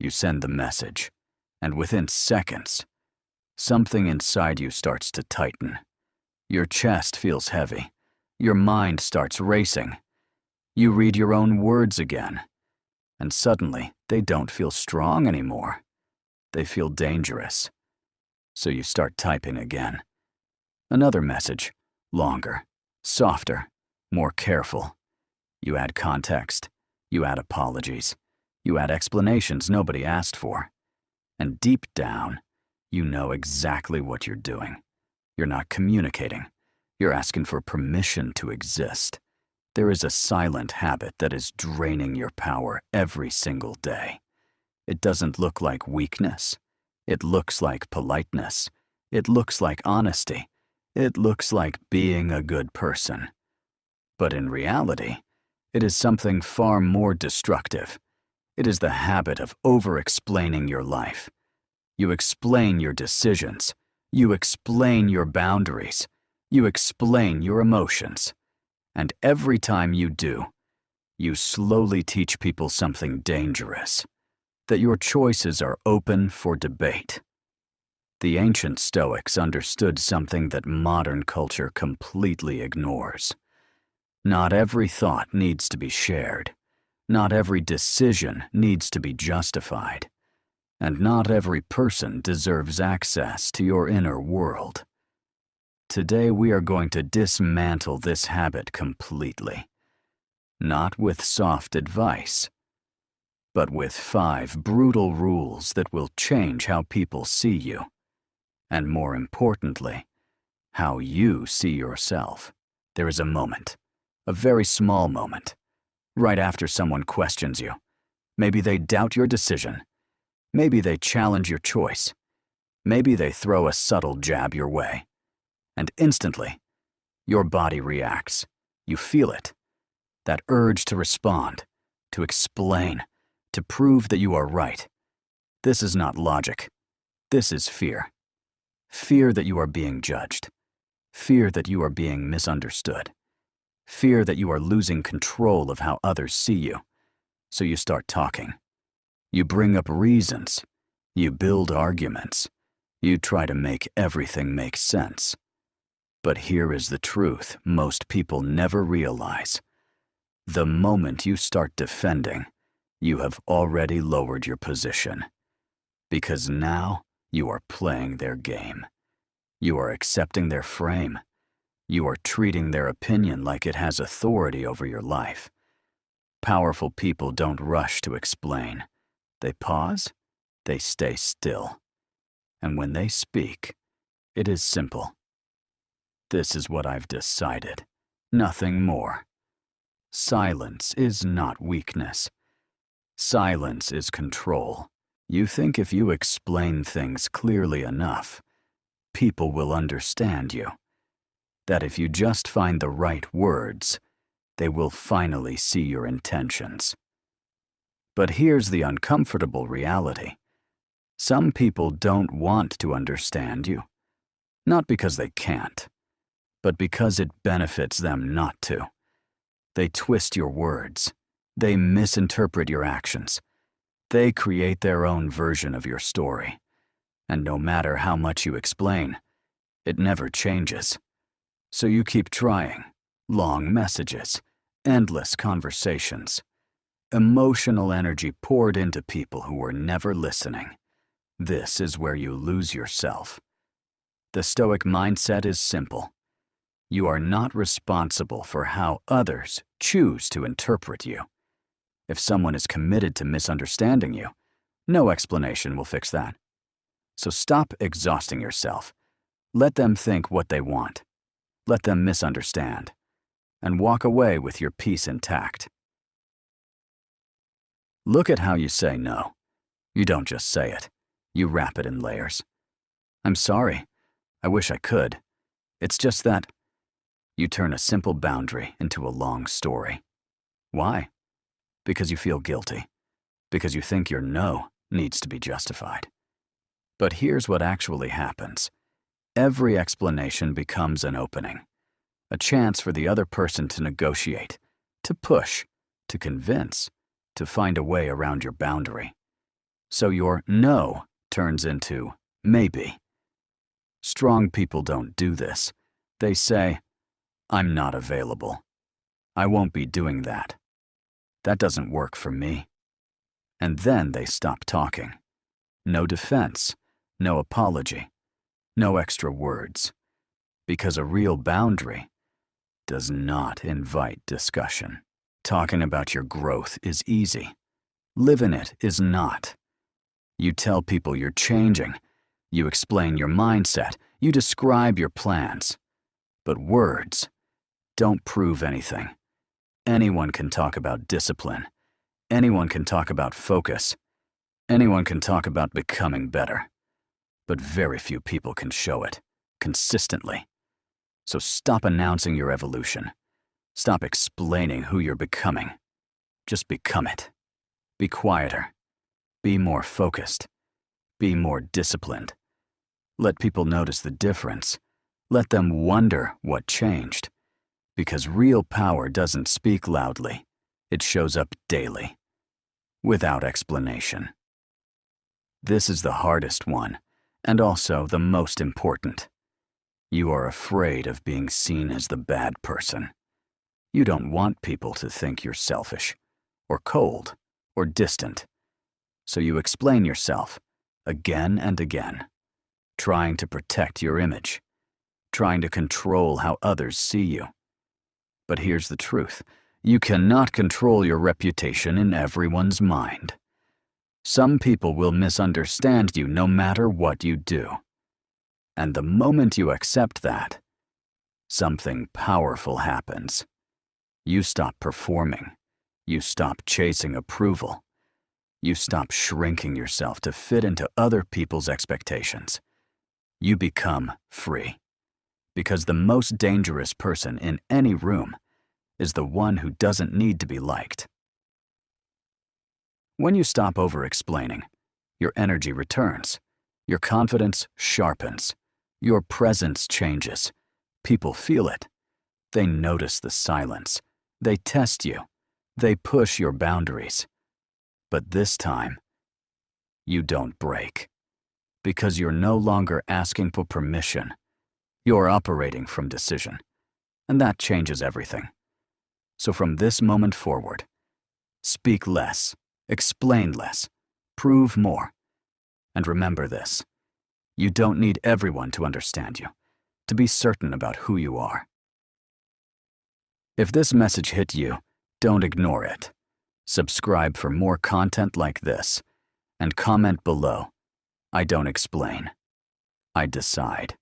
You send the message, and within seconds, something inside you starts to tighten. Your chest feels heavy. Your mind starts racing. You read your own words again, and suddenly they don't feel strong anymore. They feel dangerous. So you start typing again. Another message, longer, softer, more careful. You add context. You add apologies. You add explanations nobody asked for. And deep down, you know exactly what you're doing. You're not communicating. You're asking for permission to exist. There is a silent habit that is draining your power every single day. It doesn't look like weakness. It looks like politeness. It looks like honesty. It looks like being a good person. But in reality, it is something far more destructive. It is the habit of over-explaining your life. You explain your decisions. You explain your boundaries. You explain your emotions. And every time you do, you slowly teach people something dangerous, that your choices are open for debate. The ancient Stoics understood something that modern culture completely ignores. Not every thought needs to be shared. Not every decision needs to be justified. And not every person deserves access to your inner world. Today we are going to dismantle this habit completely. Not with soft advice, but with 5 brutal rules that will change how people see you. And more importantly, how you see yourself. There is a moment, a very small moment, right after someone questions you. Maybe they doubt your decision. Maybe they challenge your choice. Maybe they throw a subtle jab your way. And instantly, your body reacts. You feel it. That urge to respond, to explain, to prove that you are right. This is not logic. This is fear. Fear that you are being judged. Fear that you are being misunderstood. Fear that you are losing control of how others see you. So you start talking. You bring up reasons. You build arguments. You try to make everything make sense. But here is the truth most people never realize. The moment you start defending, you have already lowered your position. Because now you are playing their game. You are accepting their frame. You are treating their opinion like it has authority over your life. Powerful people don't rush to explain. They pause, they stay still. And when they speak, it is simple. This is what I've decided. Nothing more. Silence is not weakness. Silence is control. You think if you explain things clearly enough, people will understand you. That if you just find the right words, they will finally see your intentions. But here's the uncomfortable reality. Some people don't want to understand you. Not because they can't, but because it benefits them not to. They twist your words. They misinterpret your actions. They create their own version of your story. And no matter how much you explain, it never changes. So you keep trying. Long messages, endless conversations, emotional energy poured into people who were never listening. This is where you lose yourself. The Stoic mindset is simple. You are not responsible for how others choose to interpret you. If someone is committed to misunderstanding you, no explanation will fix that. So stop exhausting yourself. Let them think what they want. Let them misunderstand. And walk away with your peace intact. Look at how you say no. You don't just say it. You wrap it in layers. I'm sorry. I wish I could. It's just that. You turn a simple boundary into a long story. Why? Because you feel guilty. Because you think your no needs to be justified. But here's what actually happens. Every explanation becomes an opening. A chance for the other person to negotiate, to push, to convince, to find a way around your boundary. So your no turns into maybe. Strong people don't do this. They say, I'm not available. I won't be doing that. That doesn't work for me. And then they stop talking. No defense, no apology, no extra words. Because a real boundary does not invite discussion. Talking about your growth is easy. Living it is not. You tell people you're changing. You explain your mindset. You describe your plans. But words don't prove anything. Anyone can talk about discipline. Anyone can talk about focus. Anyone can talk about becoming better. But very few people can show it consistently. So stop announcing your evolution. Stop explaining who you're becoming. Just become it. Be quieter. Be more focused. Be more disciplined. Let people notice the difference. Let them wonder what changed. Because real power doesn't speak loudly. It shows up daily, without explanation. This is the hardest one, and also the most important. You are afraid of being seen as the bad person. You don't want people to think you're selfish, or cold, or distant. So you explain yourself, again and again, trying to protect your image, trying to control how others see you. But here's the truth. You cannot control your reputation in everyone's mind. Some people will misunderstand you no matter what you do. And the moment you accept that, something powerful happens. You stop performing. You stop chasing approval. You stop shrinking yourself to fit into other people's expectations. You become free. Because the most dangerous person in any room is the one who doesn't need to be liked. When you stop over-explaining, your energy returns, your confidence sharpens, your presence changes. People feel it. They notice the silence. They test you. They push your boundaries. But this time, you don't break. Because you're no longer asking for permission. You're operating from decision. And that changes everything. So from this moment forward, speak less, explain less, prove more. And remember this, you don't need everyone to understand you, to be certain about who you are. If this message hit you, don't ignore it. Subscribe for more content like this, and comment below, I don't explain, I decide.